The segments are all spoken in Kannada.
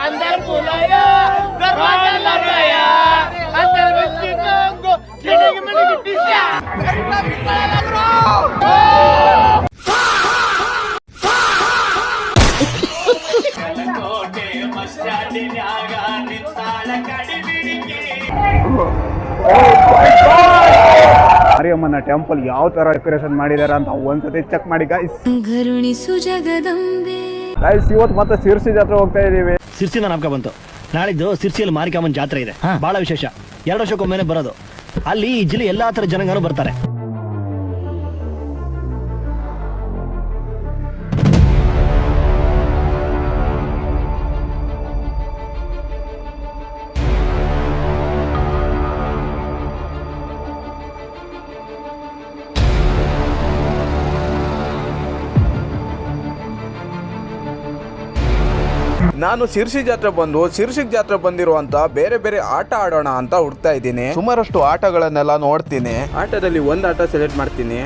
अंदर बुलाया दरवाजा लगाया अंदर में चिकन को खिड़की में गिट्टिया ऐसा बिस्तर लग रहा कोटे मस्तादिन्याग नित्ताಳ ಕಡಿಬಿಡಿಕೆ ಮಾರಿಯಮ್ಮನ ಟೆಂಪಲ್ ಯಾವ ತರ ಡೆಕೋರೇಷನ್ ಮಾಡಿದಾರೆ ಅಂತ ಒಂದ್ಸತಿ ಚೆಕ್ ಮಾಡಿ ಗಾಯ್ಸ್. ಗಾಯ್ಸ್ ಇವತ್ತು ಮತ್ತೆ ಸಿರ್ಸಿ ಜಾತ್ರೆ ಹೋಗ್ತಾ ಇದೀವಿ. ಸಿರ್ಸಿನ ನಾಮಕ ಬಂತು. ನಾಳಿದ್ದು ಸಿರ್ಸಿಯಲ್ಲಿ ಮಾರಿಕಾಮನ್ ಜಾತ್ರೆ ಇದೆ, ಬಹಳ ವಿಶೇಷ. 2 ವರ್ಷಕ್ಕೊಮ್ಮೆನೆ ಬರೋದು. ಅಲ್ಲಿ ಈ ಜಿಲ್ಲೆ ಎಲ್ಲಾ ತರ ಜನಗಳು ಬರ್ತಾರೆ. ನಾನು ಶಿರ್ಸಿ ಜಾತ್ರೆ ಬಂದಿರುವಂತ ಬೇರೆ ಬೇರೆ ಆಟ ಆಡೋಣ ಅಂತ ಹುಡ್ತಾ ಇದ್ದೀನಿ. ಸುಮಾರಷ್ಟು ಆಟಗಳನ್ನೆಲ್ಲ ನೋಡ್ತೀನಿ. ಆಟದಲ್ಲಿ ಒಂದು ಆಟ ಸೆಲೆಕ್ಟ್ ಮಾಡ್ತೀನಿ.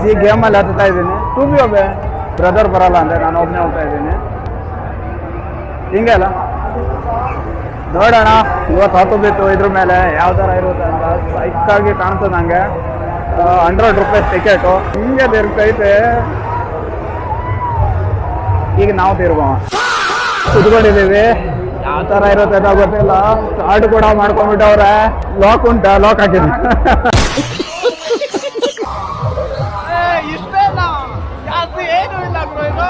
ಈ ಗೇಮ್ ಅಲ್ಲಿ ಹತ್ತಾ ಇದ್ದೀನಿ. ಬ್ರದರ್ ಬರಲ್ಲ ಅಂದ್ರೆ ನಾನು ಒಬ್ಬನೇ ಹೋಗ್ತಾ ಇದ್ದೀನಿ. ಹಿಂಗೆ ಅಲ್ಲ ನೋಡೋಣ ಇವತ್ತು ಹತ್ತು ಬಿತ್ತು ಇದ್ರ ಮೇಲೆ ಯಾವ ತರ ಇರುತ್ತೆ ಅಂತ. ಸೈಕಾಗಿ ಕಾಣ್ತದೆ ನಂಗೆ. 100 ರೂಪಾಯಿ ಟಿಕೆಟು ಹಿಂಗೆ ತಿರ್ಗೈತೆ. ಈಗ ನಾವು ತಿರ್ಗೋ ಕುತ್ಕೊಂಡಿದ್ದೀವಿ. ಯಾವ ತರ ಇರುತ್ತೆ ಅಂತ ಗೊತ್ತಿಲ್ಲ. ಸ್ಟಾರ್ಟ್ ಕೂಡ ಮಾಡ್ಕೊಂಡ್ಬಿಟ್ಟವ್ರೆ. ಲಾಕ್ ಉಂಟಾ? ಲಾಕ್ ಹಾಕಿದ್ವಿ. ಇಷ್ಟೇನ ಜಾಸ್ತಿ ಏನು ಇಲ್ಲ ಬ್ರೋ. ಇದು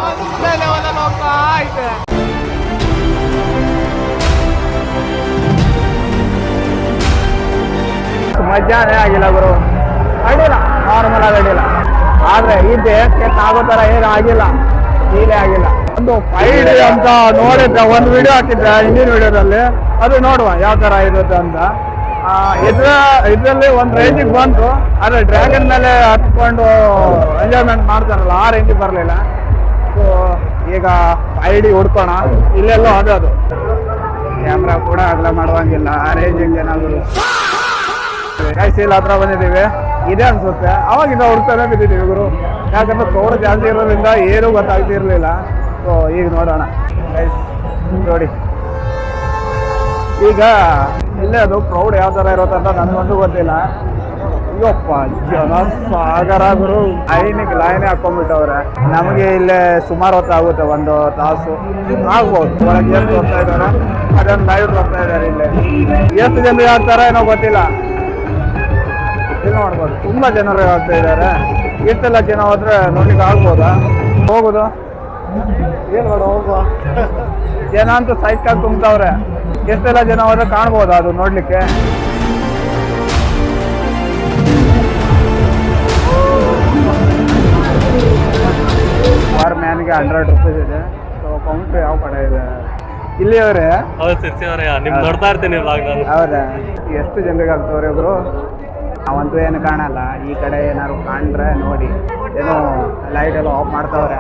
ಒಂದೇ ಲೆವೆಲ್ ಹೋಗ್ತಾ ಐತೆ. ಮಜಾನೇ ಆಗಿಲ್ಲ ಗುರು. ಅಡ್ಡಿಲ್ಲ, ನಾರ್ಮಲ್ ಆಗಿ ಅಡ್ಡಿಲ್ಲ. ಆದ್ರೆ ಈ ದೇಹಕ್ಕೆ ಆಗೋ ತರ ಏನು ಆಗಿಲ್ಲ, ಫೀಲೇ ಆಗಿಲ್ಲ. ಒಂದು ಫೈಡ್ ಅಂತ ನೋಡಿದ್ರೆ ಒಂದು ವಿಡಿಯೋ ಹಾಕಿದ್ರೆ ಹಿಂದಿನ ವಿಡಿಯೋದಲ್ಲಿ, ಅದು ನೋಡುವ ಯಾವ ತರ ಇರುತ್ತೆ ಅಂತ. ಇದ್ರಲ್ಲಿ ಒಂದು ರೇಂಜಿಗೆ ಬಂತು. ಆದ್ರೆ ಡ್ರ್ಯಾಗನ್ ಮೇಲೆ ಹತ್ಕೊಂಡು ಎಂಜಾಯ್ಮೆಂಟ್ ಮಾಡ್ತಾರಲ್ಲ ಆ ರೇಂಜಿಗೆ ಬರಲಿಲ್ಲ. ಸೊ ಈಗ ಫೈಡಿ ಹುಡ್ಕೋಣ. ಇಲ್ಲೆಲ್ಲೋ ಅದು ಕ್ಯಾಮ್ರಾ ಕೂಡ ಅಗಲ ಮಾಡುವಂಗಿಲ್ಲ ಆ ರೇಂಜಿಗೆ ಏನಾದ್ರು. ಕೈಸೀಲ್ ಹತ್ರ ಬಂದಿದ್ದೀವಿ. ಇದೆ ಅನ್ಸುತ್ತೆ. ಅವಾಗಿಂದ ಹುಡ್ತಾನೆ ಬಿದ್ದಿದ್ದೀವಿ ಗುರು. ಯಾಕಂದ್ರೆ ಕ್ರೌಡ್ ಜಾಸ್ತಿ ಇರೋದ್ರಿಂದ ಏನೂ ಗೊತ್ತಾಗ್ತಿರ್ಲಿಲ್ಲ. ಸೊ ಈಗ ನೋಡೋಣ ಗೈಸ್. ನೋಡಿ ಈಗ ಇಲ್ಲೇ ಅದು ಕ್ರೌಡ್ ಯಾವ ಥರ ಇರುತ್ತೆ ಅಂತ ನನಗೊಂದು ಗೊತ್ತಿಲ್ಲ. ಅಯ್ಯಪ್ಪ ಜನ ಸಾಗರ ಗುರು. ಲೈನೇ ಹಾಕೊಂಡ್ಬಿಟ್ಟವ್ರೆ. ನಮಗೆ ಇಲ್ಲೇ ಸುಮಾರು ಹೊತ್ತಾಗುತ್ತೆ, 1 ತಾಸು ಆಗ್ಬೋದು. ಒಳಗೆ ಎಷ್ಟು ಹೋಗ್ತಾ ಇದ್ದಾರೆ ಅದನ್ನು ಲೈವ್ ಹೋಗ್ತಾ ಇದ್ದಾರೆ. ಇಲ್ಲೇ ಎಷ್ಟು ಜನರು ಆಗ್ತಾರ ಏನೋ ಗೊತ್ತಿಲ್ಲ. ಇಲ್ಲಿ ನೋಡ್ಬೋದು ತುಂಬಾ ಜನರು ಆಗ್ತಾ ಇದ್ದಾರೆ. ಇಷ್ಟೆಲ್ಲ ಜನ ಹೋದ್ರೆ ನೋಡ್ಲಿಕ್ಕೆ ಆಗ್ಬೋದಾ? ಹೋಗುದು ಏನ್ ಮಾಡು, ಹೋಗುವ. ಜನ ಅಂತೂ ಸೈಕಾಗಿ ತುಂಬ್ತವ್ರೆ. ಎಷ್ಟೆಲ್ಲ ಜನ ಹೋದ್ರೆ ಕಾಣ್ಬೋದಾ ಅದು ನೋಡ್ಲಿಕ್ಕೆ? ಪರ್ ಮ್ಯಾನ್ಗೆ 100 ರೂಪೀಸ್ ಇದೆ. ಸೊ ಕೌಂಟ್ರ್ ಯಾವ ಕಡೆ ಇದೆ? ಇಲ್ಲಿ ಅವರೇ ನೋಡ್ತಾ ಇರ್ತೀನಿ. ಹೌದಾ? ಎಷ್ಟು ಜನರಿಗೆ ಆಗ್ತವ್ರೆ ಇಬ್ರು? ಅವಂತೂ ಏನು ಕಾಣಲ್ಲ. ಈ ಕಡೆ ಏನಾದ್ರು ಕಾಣ್ರೆ ನೋಡಿ. ಏನೋ ಲೈಟ್ ಎಲ್ಲ ಆಫ್ ಮಾಡ್ತಾವ್ರೆ.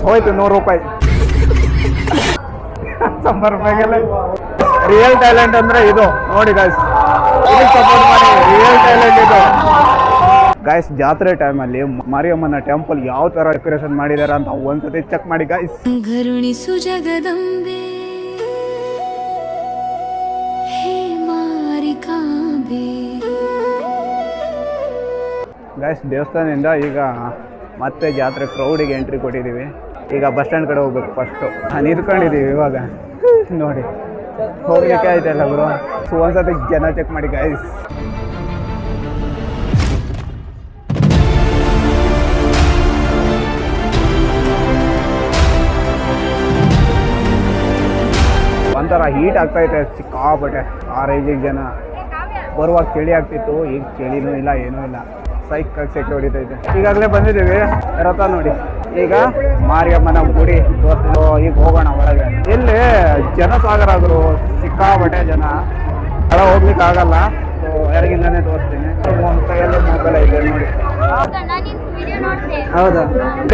ಹೋಯ್ತು 100 ರೂಪಾಯಿ. 100 ರೂಪಾಯಿಗೆಲ್ಲ ರಿಯಲ್ ಟ್ಯಾಲೆಂಟ್ ಅಂದ್ರೆ ಇದು ನೋಡಿ ಗಾಯ್ಸ್. ಸಪೋರ್ಟ್ ಮಾಡಿ. ರಿಯಲ್ ಟ್ಯಾಲೆಂಟ್ ಇದು ಗಾಯ್ಸ್. ಜಾತ್ರೆ ಟೈಮಲ್ಲಿ ಮಾರಿಯಮ್ಮನ ಟೆಂಪಲ್ ಯಾವ ತರ ಡೆಕೋರೇಷನ್ ಮಾಡಿದಾರೆ ಅಂತ ಒಂದ್ಸತಿ ಚೆಕ್ ಮಾಡಿ ಗಾಯ್ಸ್. ಗಾಯ್ಸ್ ದೇವಸ್ಥಾನದಿಂದ ಈಗ ಮತ್ತೆ ಜಾತ್ರೆ ಕ್ರೌಡಿಗೆ ಎಂಟ್ರಿ ಕೊಟ್ಟಿದ್ದೀವಿ. ಈಗ ಬಸ್ ಸ್ಟ್ಯಾಂಡ್ ಕಡೆ ಹೋಗ್ಬೇಕು. ಫಸ್ಟು ನಿಂತ್ಕೊಂಡಿದ್ದೀವಿ. ಇವಾಗ ನೋಡಿ ಹೋಗ್ಲಿಕ್ಕೆ ಆಯ್ತಲ್ಲ ಗುರು. ಸೊ ಒಂದ್ಸತಿ ಜನ ಚೆಕ್ ಮಾಡಿ ಗಾಯ್ಸ್. ಒಂಥರ ಹೀಟ್ ಆಗ್ತೈತೆ ಸಿಕ್ಕಾಪಟ್ಟೆ. ಆ ರೇಂಜಿಗೆ ಜನ. ಬರುವಾಗ ಚಳಿ ಆಗ್ತಿತ್ತು, ಈಗ ಚಳಿನೂ ಇಲ್ಲ ಏನೂ ಇಲ್ಲ. ಸೈಕಾಗಿ ಸೆಕೆ ಹೊಡಿತೈತೆ. ಈಗಾಗಲೇ ಬಂದಿದ್ದೀವಿ ರಥ ನೋಡಿ. ಈಗ ಮಾರಿಯಮ್ಮನ ಗುಡಿ ಈಗ ಹೋಗೋಣ ಒಳಗೆ. ಇಲ್ಲಿ ಜನಸಾಗರ ಆದ್ರು ಸಿಕ್ಕಾಪಟ್ಟೆ ಜನ. ಒಳ ಹೋಗ್ಲಿಕ್ಕೆ ಆಗಲ್ಲ. ಸೊ ಯಾರಿಗಿಂದಾನೆ ತೋರಿಸ್ತೀನಿ. ಕೈಯಲ್ಲಿ ಮೊಬೈಲ್ ಇದೆ ನೋಡಿ. ಹೌದಾ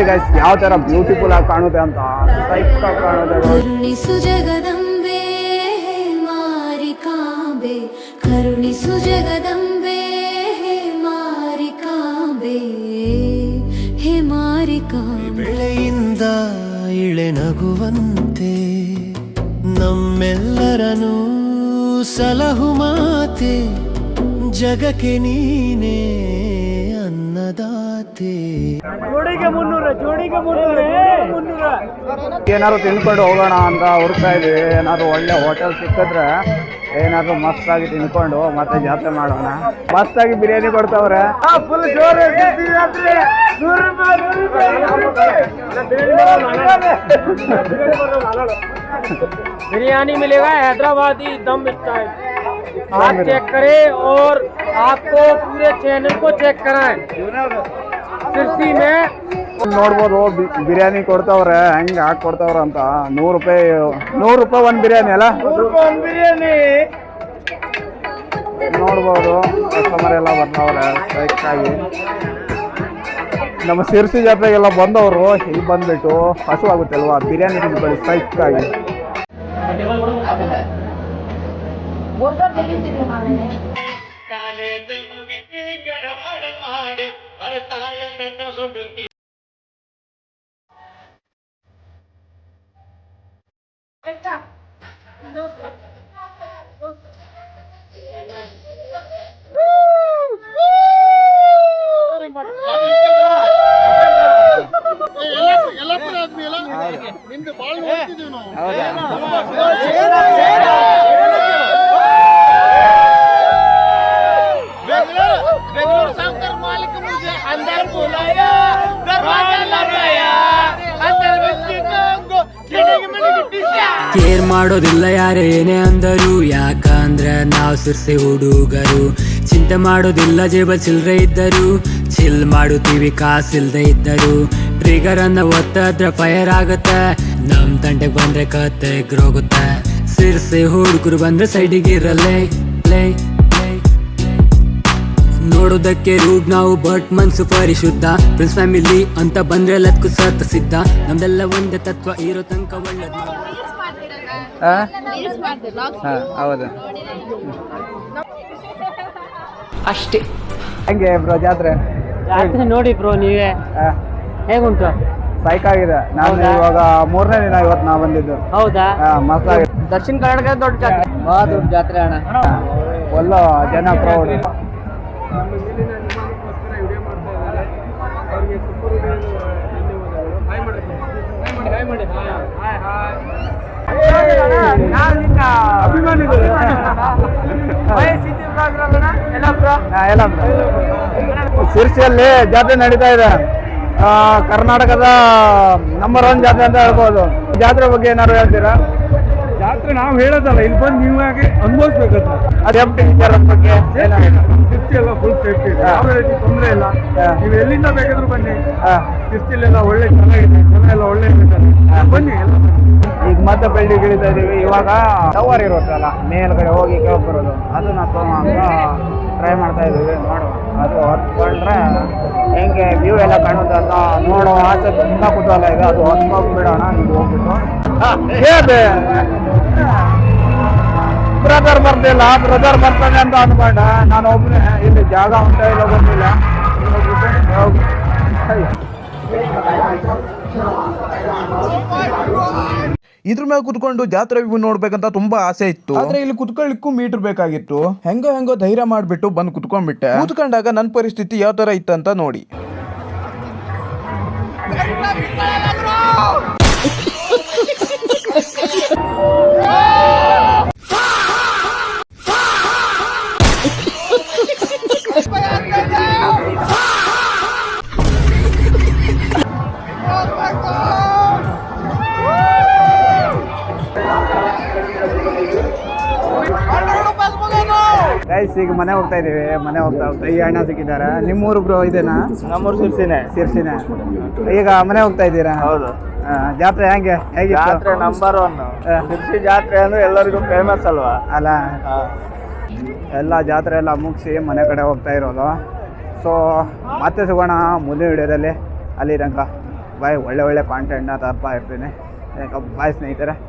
ಗೈಸ್, ಯಾವ ತರ ಬ್ಯೂಟಿಫುಲ್ ಆಗಿ ಕಾಣುತ್ತೆ ಅಂತ. ಸೈಕ್ ಆಗಿ ಕಾಣುತ್ತೆ. ಕರುಣಿಸು ಜಗದಂಬೆ ಮಾರಿಕಾಂಬೆ, ಕರುಣಿಸು ಜಗದಂಬೆ ಮಾರಿಕಾಂಬೆ, ಹೇ ಮಾರಿಕಾಂಬೆ. ಬೆಳೆಯಿಂದ ಇಳೆ ನಗುವಂತೆ ನಮ್ಮೆಲ್ಲರನು ಸಲಹು ಮಾತೆ, ಜಗಕ್ಕೆ ನೀನೇ ಅನ್ನದಾತೆ. ಏನಾದ್ರು ತಿನ್ಕೊಂಡು ಹೋಗೋಣ ಅಂತ ಹುಡುಕ್ತಾ ಇದೀವಿ. ಏನಾದ್ರು ಒಳ್ಳೆ ಹೋಟೆಲ್ ಸಿಕ್ಕಿದ್ರೆ ಏನಾದ್ರು ಮಸ್ತಾಗಿ ತಿನ್ಕೊಂಡು ಮತ್ತೆ ಜಾತ್ರೆ ಮಾಡೋಣ. ಮಸ್ತಾಗಿ ಬಿರಿಯಾನಿ ಕೊಡ್ತಾವ್ರೆ. बिरयानी मिलेगा हैदराबादी दम स्टाइल. आप चेक करें और आपको पूरे चैनल को चेक कराएं. सिरसी में ನೋಡ್ಬೋದು ಬಿರಿಯಾನಿ ಕೊಡ್ತಾವ್ರೆ. ಹೆಂಗೆ ಹಾಕಿ ಕೊಡ್ತಾವ್ರ ಅಂತ. 100 ರೂಪಾಯಿ ಒಂದು ಬಿರಿಯಾನಿ ಅಲ್ಲ. ಒಂದು ಬಿರಿಯಾನಿ ನೋಡ್ಬೋದು. ಕಸ್ಟಮರ್ ಎಲ್ಲ ಬರ್ತಾವ್ರೆ ಸೈಕಾಗಿ. ನಮ್ಮ ಸಿರ್ಸಿ ಜಾತ್ರೆಗೆಲ್ಲ ಬಂದವರು ಇಲ್ಲಿ ಬಂದ್ಬಿಟ್ಟು ಹಸುವಾಗುತ್ತೆ ಅಲ್ವಾ, ಬಿರಿಯಾನಿ ತಿನ್ಕೊಳ್ಳಿ ಸೈಕಾಗಿ. बेंगलोर शंकर मालिक मुझे अंदर बुलाया, दरवाजा लगाया, अंदर बिस्किटों ಕೇರ್ ಮಾಡೋದಿಲ್ಲ ಯಾರೇ ಏನೇ ಅಂದರು, ಯಾಕಂದ್ರೆ ನಾವು ಸಿರ್ಸಿ ಹುಡುಗರು. ಚಿಂತೆ ಮಾಡೋದಿಲ್ಲ ಜೇಬಲ್ ಚಿಲ್ರೆ ಇದ್ದರು, ಚಿಲ್ ಮಾಡುತ್ತೀವಿ ಕಾಸಿಲ್ದೆ ಇದ್ದರು. ಟ್ರಿಗರ್ ಅನ್ನ ಒತ್ತದ್ರೆ ಫೈರ್ ಆಗತ್ತೆ, ನಮ್ ತಂಟೆಗೆ ಬಂದ್ರೆ ಕತ್ತೆ ಎಗ್ರೋಗುತ್ತೆ. ಸಿರ್ಸಿ ಹುಡುಗರು ಬಂದ್ರೆ ಸೈಡಿಗೆ ಇರಲ್ಲೇ ಲೇ. ನೋಡೋದಕ್ಕೆ ರೂಡ್ ನಾವು ಬಟ್ ಮನ್ಸು ಪರಿಶುದ್ಧ. ಪ್ರಿನ್ಸ್ ಫ್ಯಾಮಿಲಿ ಅಂತ ಬಂದ್ರೆ ಲತ್ಕು ಸತ್ತ ಸಿದ್ಧ. ನಮ್ದೆಲ್ಲ ಒಂದೇ ತತ್ವ ಇರೋ ತನಕ ಒಳ್ಳೇದು. ಹೌದು ಅಷ್ಟೇ. ಹೆಂಗೆ ಬ್ರೋ ಜಾತ್ರೆ? ನೋಡಿ ಬ್ರೋ ನೀವೇ ಹೇಗುಂಟು? ಸೈಕಾಗಿದೆ. ನಾನು ಇವಾಗ 3ನೇ ದಿನ ಇವತ್ತು ನಾ ಬಂದಿದ್ದು. ಹೌದಾ? ಮಸ್ತ್ ಆಗಿದೆ. ದಕ್ಷಿಣ ಕರ್ನಾಟಕ ದೊಡ್ಡ ಜಾತ್ರೆ, ದೊಡ್ಡ ಜಾತ್ರೆ ಅಣ್ಣ. ಒಳ್ಳ ಜನ ಕ್ರೌಡ್. ಸಿರ್ಸಿಯಲ್ಲಿ ಜಾತ್ರೆ ನಡೀತಾ ಇದೆ. ಕರ್ನಾಟಕದ ನಂಬರ್ 1 ಜಾತ್ರೆ ಅಂತ ಹೇಳ್ಬೋದು. ಜಾತ್ರೆ ಬಗ್ಗೆ ಏನಾದ್ರು ಹೇಳ್ತೀರಾ? ಜಾತ್ರೆ ನಾವು ಹೇಳೋದಲ್ಲ, ಇಲ್ಲಿ ಬಂದು ನೀವಾಗೆ ಅನುಭವಿಸ್ಬೇಕಂತ. ಸೇಫ್ಟಿ ವಿಚಾರದ ಬಗ್ಗೆ ಸಿರ್ಸಿ ಎಲ್ಲ ಫುಲ್ ಸೇಫ್ಟಿ ಇದೆ, ಯಾವ ರೀತಿ ತೊಂದರೆ ಇಲ್ಲ. ನೀವು ಎಲ್ಲಿಂದ ಬೇಕಾದ್ರೂ ಬನ್ನಿ. ಸಿರ್ಸಿಲೆಲ್ಲ ಒಳ್ಳೆ ಚೆನ್ನಾಗಿದೆ, ಜನ ಎಲ್ಲ ಒಳ್ಳೆ ಇರ್ತಾರೆ. ಬನ್ನಿ ಎಲ್ಲ ಈಗ ಮತ್ತೆ ಬೆಳ್ಳಿಗೆ ಇಳಿತಾ ಇದೀವಿ. ಇವಾಗ ಟವರ್ ಇರುತ್ತಲ್ಲ ಮೇಲ್ಗಡೆ ಹೋಗಿ ಕೆಳಗೆ ಬರೋದು, ಅದನ್ನ ಟ್ರೈ ಮಾಡ್ತಾ ಇದೀವಿ. ನೋಡುವ ಅದು ಹೊತ್ಕೊಂಡ್ರೆ ಹೆಂಗೆ ವ್ಯೂ ಎಲ್ಲ ಕಾಣುತ್ತೆ ಅಂತ ನೋಡೋ ಆಸೆ ತುಂಬ ಕುತೂಹಲ ಇದೆ. ಅದು ಹೊತ್ಕೊಂಡ್ಬಿಡೋಣ ಈಗ ಹೋಗ್ಬಿಟ್ಟು. ಬ್ರದರ್ ಬರ್ತಿಲ್ಲ, ಬ್ರದರ್ ಬರ್ತಾನೆ ಅಂತ ಅನ್ಕೊಂಡ. ನಾನು ಒಬ್ಬನೇ ಇಲ್ಲಿ ಜಾಗ ಉಂಟ ಇಲ್ಲ ಬಂದಿಲ್ಲ. ಇದ್ರ ಮೇಲೆ ಕುತ್ಕೊಂಡು ಜಾತ್ರೆ ವ್ಯೂ ನೋಡ್ಬೇಕಂತ ತುಂಬಾ ಆಸೆ ಇತ್ತು. ಆದ್ರೆ ಇಲ್ಲಿ ಕುತ್ಕೊಳ್ಳಿಕ್ಕೂ ಮೀಟರ್ ಬೇಕಾಗಿತ್ತು. ಹೆಂಗೋ ಧೈರ್ಯ ಮಾಡ್ಬಿಟ್ಟು ಬಂದು ಕುತ್ಕೊಂಡ್ಬಿಟ್ಟೆ. ಕೂತ್ಕೊಂಡಾಗ ನನ್ನ ಪರಿಸ್ಥಿತಿ ಯಾವ ತರ ಇತ್ತಂತ ನೋಡಿ. ಗೈಸ್ ಈಗ ಮನೆ ಹೋಗ್ತಾ ಇದೀವಿ. ಮನೆ ಹೋಗ್ತಾ ಈ ಅಣ್ಣ ಸಿಕ್ಕಿದ್ದಾರೆ. ನಿಮ್ಮೂರು ಬ್ರೋ ಇದೇನಾ? ನಮ್ಮೂರು ಸಿರ್ಸಿನೇ. ಸಿರ್ಸಿನೇ. ಈಗ ಮನೆ ಹೋಗ್ತಾ ಇದ್ದೀರಾ? ಹೌದು. ಜಾತ್ರೆ ಹೇಗೆ ಜಾತ್ರೆ ನಂಬರ್ 1. ಸಿರ್ಸಿ ಜಾತ್ರೆ ಅಂದ್ರೆ ಎಲ್ಲರಿಗೂ ಫೇಮಸ್ ಅಲ್ವಾ? ಅಲ್ಲ ಎಲ್ಲ ಜಾತ್ರೆ ಎಲ್ಲ ಮುಗಿಸಿ ಮನೆ ಕಡೆ ಹೋಗ್ತಾ ಇರೋದು. ಸೊ ಮತ್ತೆ ಸಿಗೋಣ ಮುಂದಿನ ವಿಡಿಯೋದಲ್ಲಿ. ಅಲ್ಲಿ ತನಕ ಬಾಯ್. ಒಳ್ಳೆ ಕಾಂಟೆಂಟ್ನ ತರ್ತಾ ಇರ್ತೀನಿ. ಬಾಯ್ ಸ್ನೇಹಿತರೆ.